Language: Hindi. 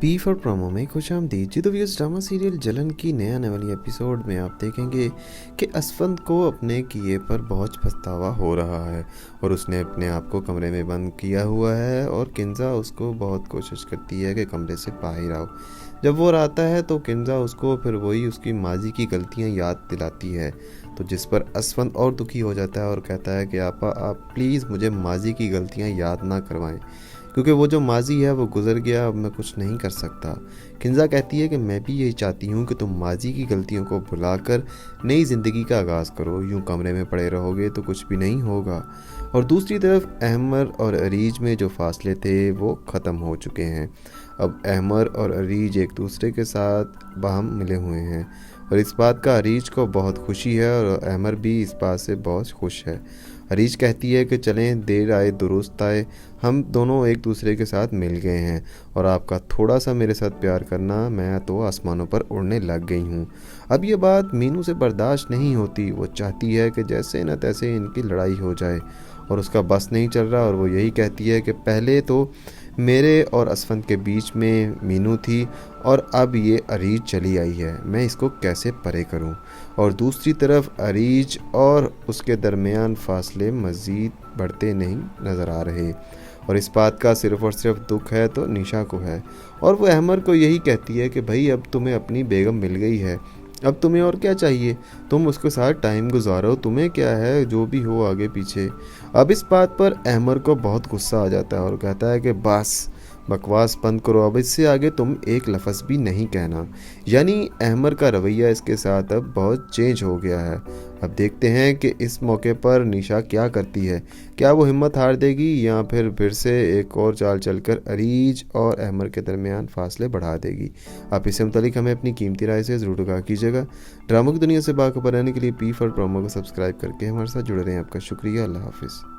पी फॉर प्रोमो में खुशामदीद। जी तो व्यूअर्स, ड्रामा सीरियल जलन की नए आने वाली एपिसोड में आप देखेंगे कि असफंद को अपने किए पर बहुत पछतावा हो रहा है और उसने अपने आप को कमरे में बंद किया हुआ है और किंजा उसको बहुत कोशिश करती है कि कमरे से बाहर आओ। जब वो आता है तो किंजा उसको फिर वही उसकी माजी की गलतियां याद दिलाती है, तो जिस पर असफंद और दुखी हो जाता है और कहता है कि आपा आप प्लीज़ मुझे माजी की गलतियां याद ना करवाएं, क्योंकि वो जो माजी है वो गुजर गया, अब मैं कुछ नहीं कर सकता। किंजा कहती है कि मैं भी यही चाहती हूँ कि तुम माजी की गलतियों को भुलाकर नई ज़िंदगी का आगाज़ करो, यूँ कमरे में पड़े रहोगे तो कुछ भी नहीं होगा। और दूसरी तरफ अहमर और अरीज में जो फासले थे वो ख़त्म हो चुके हैं। अब अहमर और अरीज एक दूसरे के साथ बाहम मिले हुए हैं और इस बात का अरीज को बहुत खुशी है और अहमर भी इस बात से बहुत खुश है। अरीज कहती है कि चलें, देर आए दुरुस्त आए, हम दोनों एक दूसरे के साथ मिल गए हैं और आपका थोड़ा सा मेरे साथ प्यार करना, मैं तो आसमानों पर उड़ने लग गई हूँ। अब ये बात मीनू से बर्दाश्त नहीं होती, वो चाहती है कि जैसे न तैसे इनकी लड़ाई हो जाए और उसका बस नहीं चल रहा और वो यही कहती है कि पहले तो मेरे और असफंद के बीच में मीनू थी और अब ये अरीज चली आई है, मैं इसको कैसे परे करूं। और दूसरी तरफ अरीज और उसके दरमियान फासले मज़ीद बढ़ते नहीं नज़र आ रहे और इस बात का सिर्फ़ और सिर्फ दुख है तो निशा को है और वो अहमर को यही कहती है कि भाई अब तुम्हें अपनी बेगम मिल गई है, अब तुम्हें और क्या चाहिए, तुम उसके साथ टाइम गुजारो, तुम्हें क्या है जो भी हो आगे पीछे। अब इस बात पर अहमर को बहुत गुस्सा आ जाता है और कहता है कि बस बकवास बंद करो, अब इससे आगे तुम एक लफ्ज़ भी नहीं कहना। यानी अहमर का रवैया इसके साथ अब बहुत चेंज हो गया है। अब देखते हैं कि इस मौके पर निशा क्या करती है, क्या वो हिम्मत हार देगी या फिर से एक और चाल चलकर अरीज और अहमर के दरमियान फासले बढ़ा देगी। आप इससे मुतालिक हमें अपनी कीमती राय से ज़रूर आगाह कीजिएगा। ड्रामा की दुनिया से बाखबर रहने के लिए पी फॉर प्रोमो को सब्सक्राइब करके हमारे साथ जुड़े रहें। आपका शुक्रिया। अल्लाह हाफिज़।